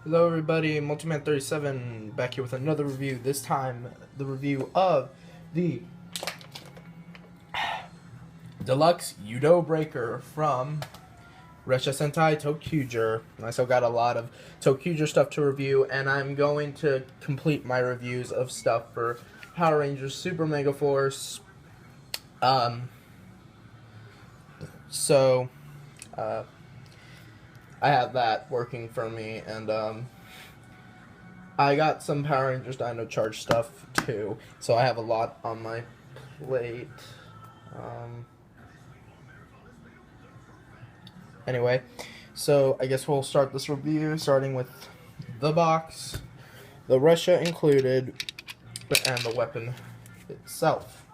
Hello everybody, Multiman37 back here with another review. This time, the review of the deluxe Yudo breaker from ressha sentai toQger. I still got a lot of toQger stuff to review, and I'm going to complete my reviews of stuff for Power Rangers Super Mega Force. So I have that working for me, and I got some Power Rangers Dino Charge stuff too, so I have a lot on my plate. Anyway, so I guess we'll start this review starting with the box, the ressha included, and the weapon itself.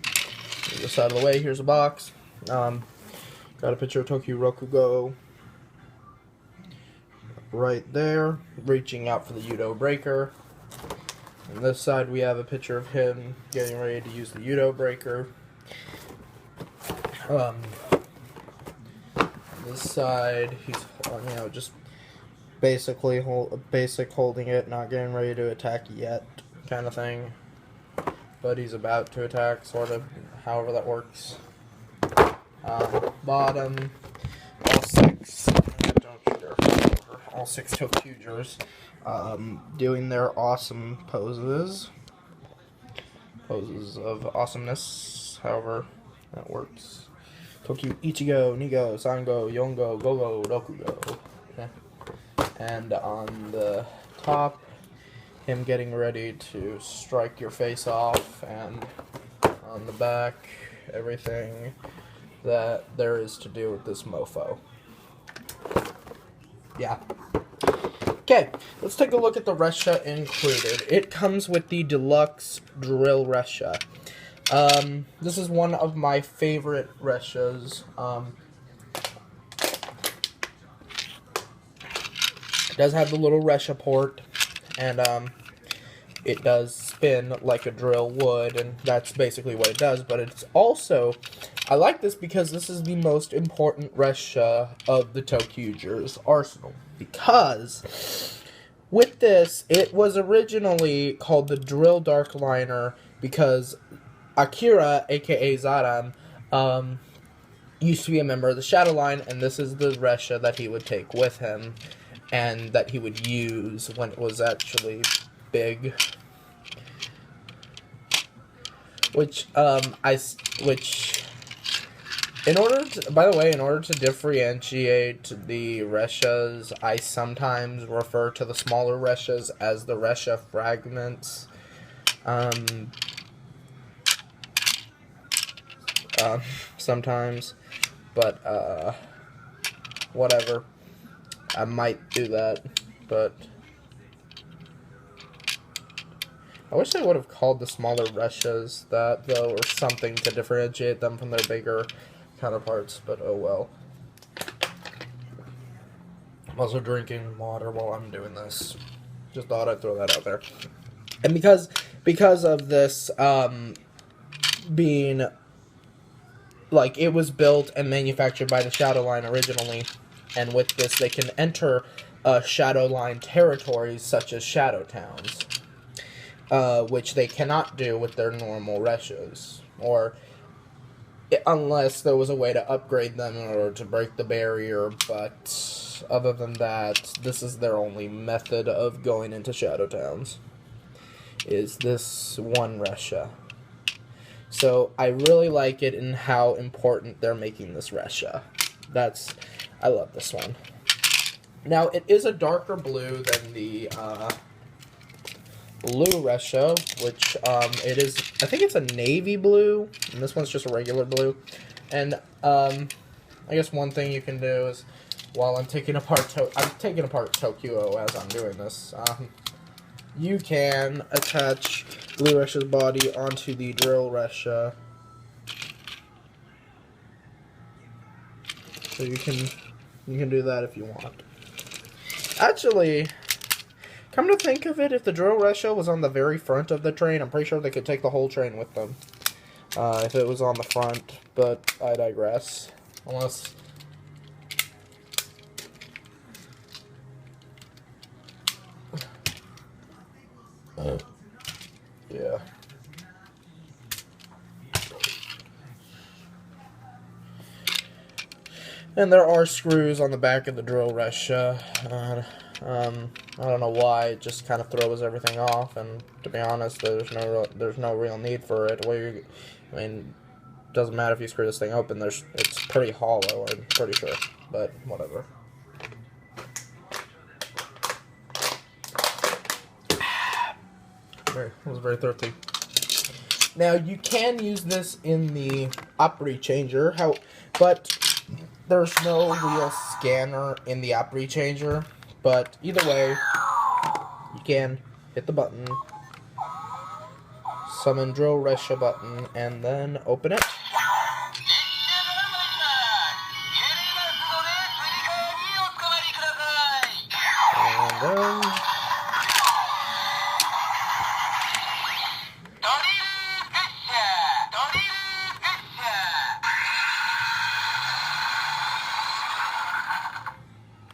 Get this out of the way. Here's a box. Got a picture of toQger right there, reaching out for the Yudo breaker. On this side, we have a picture of him getting ready to use the Yudo breaker. On this side, he's just basically holding it, not getting ready to attack yet, kind of thing. But he's about to attack, sort of, however that works. Bottom, all six toQgers, doing their awesome poses of awesomeness, however that works. Tokyu Ichigo, Nigo, Sango, Yongo, Gogo, Rokugo. Okay. And on the top, him getting ready to strike your face off, and on the back, everything that there is to do with this mofo. Yeah. Okay, let's take a look at the ressha included. It comes with the deluxe drill ressha. This is one of my favorite reshas. It does have the little ressha port, and it does spin like a drill would, and that's basically what it does. But it's also, I like this because this is the most important ressha of the toQger's arsenal. Because with this, it was originally called the Drill Dark Liner because Akira, aka Zaran, used to be a member of the Shadow Line, and this is the ressha that he would take with him and that he would use when it was actually big. In order to differentiate the reshas, I sometimes refer to the smaller reshas as the ressha fragments. Sometimes, but whatever. I might do that, but I wish they would have called the smaller reshas that, though, or something to differentiate them from their bigger counterparts, but oh well. I'm also drinking water while I'm doing this. Just thought I'd throw that out there. And because of this being, like, it was built and manufactured by the Shadow Line originally, and with this they can enter Shadow Line territories such as Shadow Towns, which they cannot do with their normal reshas, or unless there was a way to upgrade them in order to break the barrier. But other than that, this is their only method of going into Shadow Towns, is this one ressha. So I really like it in how important they're making this ressha. I love this one. Now, it is a darker blue than the blue ressha, which it is, I think it's a navy blue, and this one's just a regular blue. And I guess one thing you can do is, while I'm taking apart toQger as I'm doing this, you can attach blue ressha's body onto the drill ressha. So you can do that if you want. Actually, come to think of it, if the drill ressha was on the very front of the train, I'm pretty sure they could take the whole train with them. If it was on the front, but I digress. Unless Yeah. And there are screws on the back of the drill ressha. I don't know why, it just kind of throws everything off, and to be honest, there's no real need for it. I mean, doesn't matter if you screw this thing open. It's pretty hollow, I'm pretty sure, but whatever. I was very thirsty. Now you can use this in the Opry changer, but there's no real scanner in the Opry changer. But either way, you can hit the button, summon drill ressha button, and then open it. And then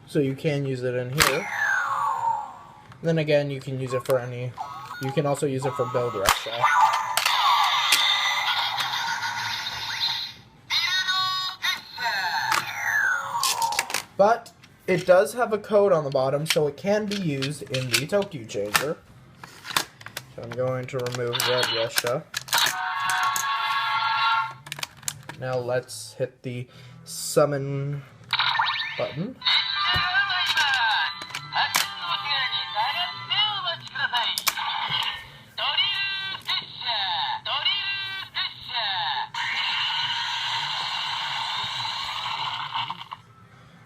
so you can use it in here. Then again, you can use it for you can also use it for build ressha. But it does have a code on the bottom, so it can be used in the toQger changer. So I'm going to remove red ressha. Now let's hit the summon button.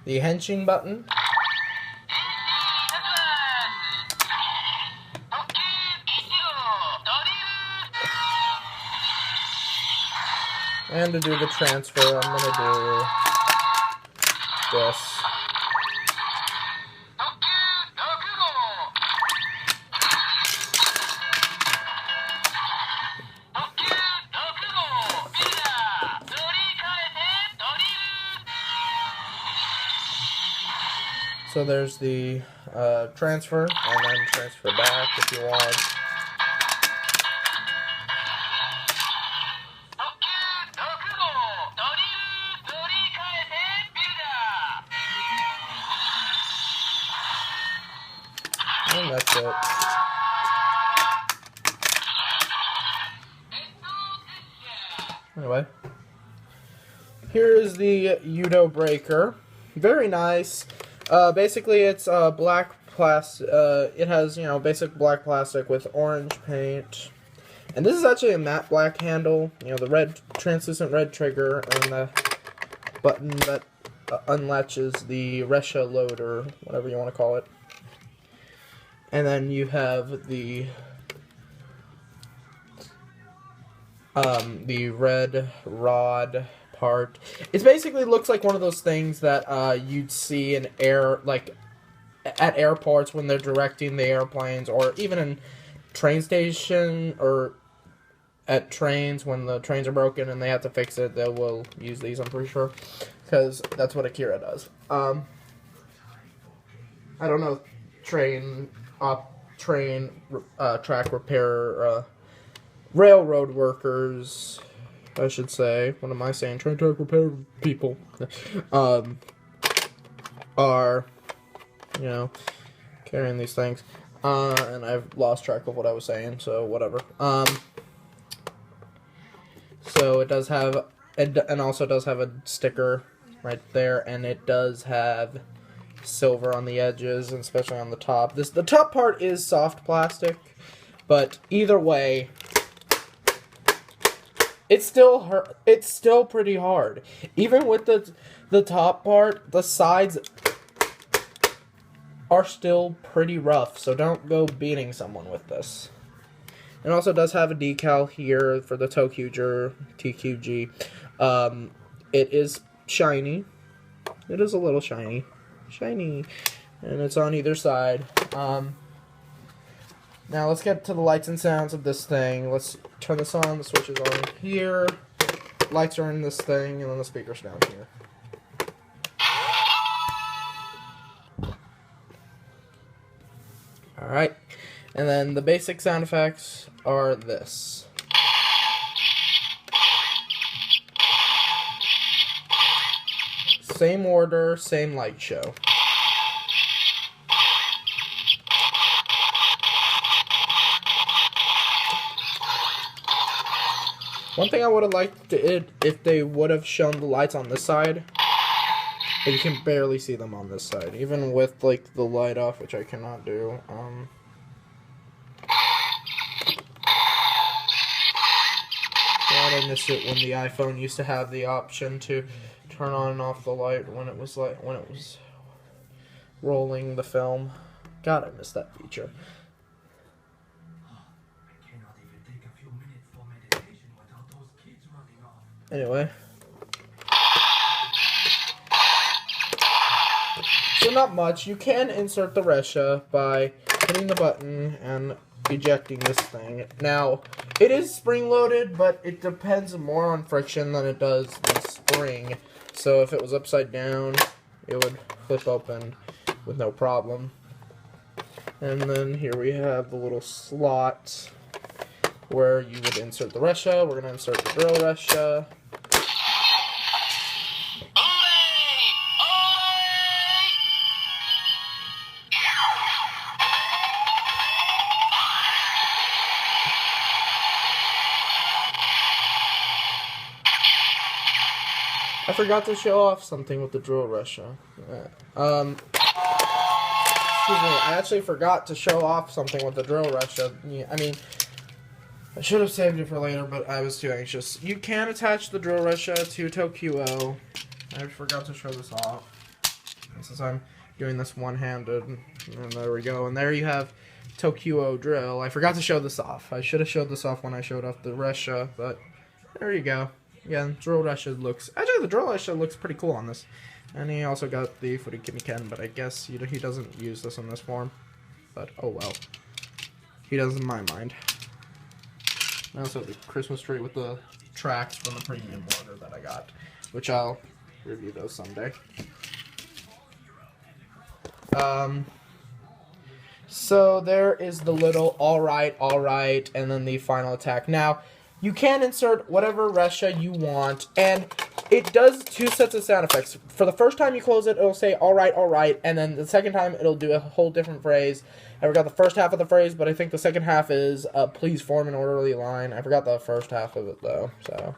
The henshin button. And to do the transfer, I'm going to do this. So there's the transfer, and then transfer back if you want. And that's it. Anyway, here is the Yudo breaker. Very nice. Basically, it's black plastic. It has, basic black plastic with orange paint. And this is actually a matte black handle. The red, translucent red trigger, and the button that unlatches the ressha loader, whatever you want to call it. And then you have the red rod part. It basically looks like one of those things that you'd see in at airports when they're directing the airplanes, or even in train station or at trains when the trains are broken and they have to fix it. They will use these, I'm pretty sure, because that's what Akira does. I don't know, track repair, railroad workers, I should say. What am I saying? Track repair people are, carrying these things. And I've lost track of what I was saying, so whatever. So it does have, and also does have a sticker right there, and it does have silver on the edges, and especially on the top. The top part is soft plastic, but either way, it's still pretty hard. Even with the top part, the sides are still pretty rough, so don't go beating someone with this. It also does have a decal here for the toQger. It is shiny. It is a little shiny. And it's on either side. Now let's get to the lights and sounds of this thing. Let's turn this on. The switch is on here. Lights are in this thing, and then the speaker's down here. Alright. And then the basic sound effects are this. Same order, same light show. One thing I would have liked if they would have shown the lights on this side, but you can barely see them on this side, even with like the light off, which I cannot do. God, I miss it when the iPhone used to have the option to turn on and off the light when it was rolling the film. God, I miss that feature. Anyway. So not much. You can insert the ressha by hitting the button and ejecting this thing. Now, it is spring-loaded, but it depends more on friction than it does the spring. So if it was upside down, it would flip open with no problem. And then here we have the little slot where you would insert the ressha. We're going to insert the drill ressha. I forgot to show off something with the drill ressha. Excuse me, I actually forgot to show off something with the drill ressha. Yeah, I mean, I should have saved it for later, but I was too anxious. You can attach the drill ressha to toQger. I forgot to show this off. Since I'm doing this one-handed, and there we go. And there you have toQger drill. I forgot to show this off. I should have showed this off when I showed off the ressha, but there you go. Yeah, drill ressha looks... Actually, the drill ressha looks pretty cool on this. And he also got the Furikimi-ken, but I guess he doesn't use this in this form. But, oh well. He does in my mind. I also have the Christmas tree with the tracks from the premium order that I got. Which I'll review those someday. So there is the little alright, and then the final attack. Now, you can insert whatever ressha you want, and it does two sets of sound effects. For the first time you close it, it'll say alright, and then the second time it'll do a whole different phrase. I forgot the first half of the phrase, but I think the second half is please form an orderly line. I forgot the first half of it though, so.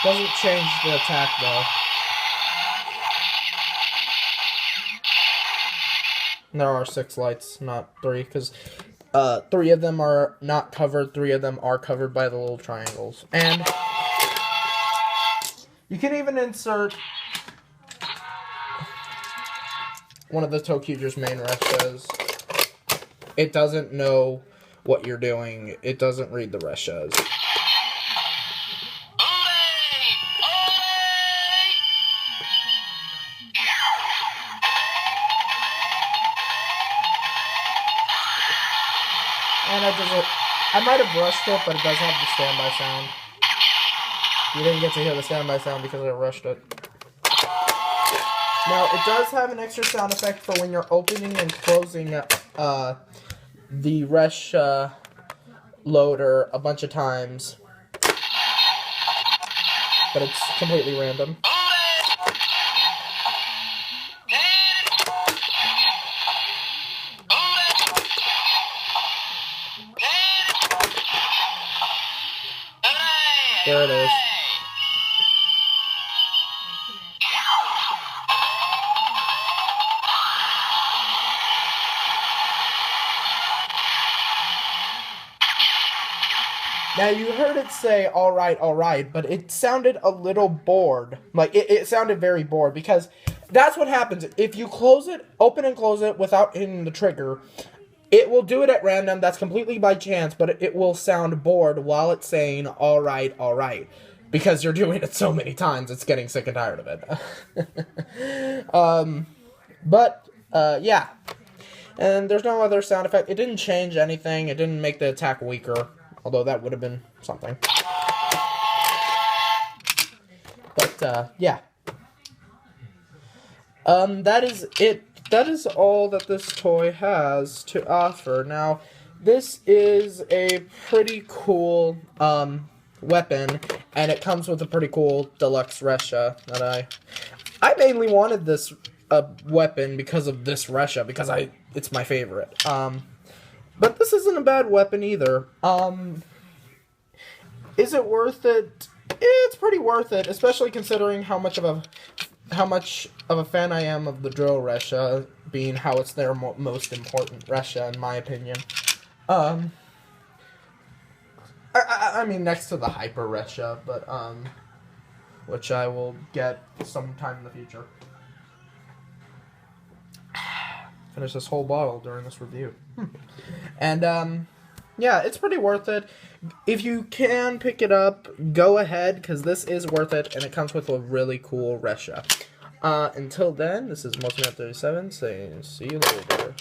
Doesn't change the attack though. There are 6 lights, not 3, because 3 of them are not covered, 3 of them are covered by the little triangles. And you can even insert one of the toQger's main reshas. It doesn't know what you're doing. It doesn't read the reshas. And I might have rushed it, but it does have the standby sound. You didn't get to hear the standby sound because I rushed it. Now, it does have an extra sound effect for when you're opening and closing the ressha loader a bunch of times. But it's completely random. There it is. Now, you heard it say, alright, but it sounded a little bored. Like, it sounded very bored, because that's what happens. If you close it, open and close it without hitting the trigger, it will do it at random. That's completely by chance, but it will sound bored while it's saying, alright. Because you're doing it so many times, it's getting sick and tired of it. Yeah. And there's no other sound effect. It didn't change anything. It didn't make the attack weaker. Although that would have been something. But, yeah. That is it. That is all that this toy has to offer. Now, this is a pretty cool, weapon, and it comes with a pretty cool deluxe ressha that I mainly wanted this, weapon because of this ressha, because it's my favorite. But this isn't a bad weapon either. Is it worth it? It's pretty worth it, especially considering how much of a fan I am of the drill ressha, being how it's their most important ressha, in my opinion. I mean, next to the hyper ressha, but, which I will get sometime in the future. Finish this whole bottle during this review. And, yeah, it's pretty worth it. If you can pick it up, go ahead, because this is worth it, and it comes with a really cool ressha. Until then, this is Multiman37 saying see you later.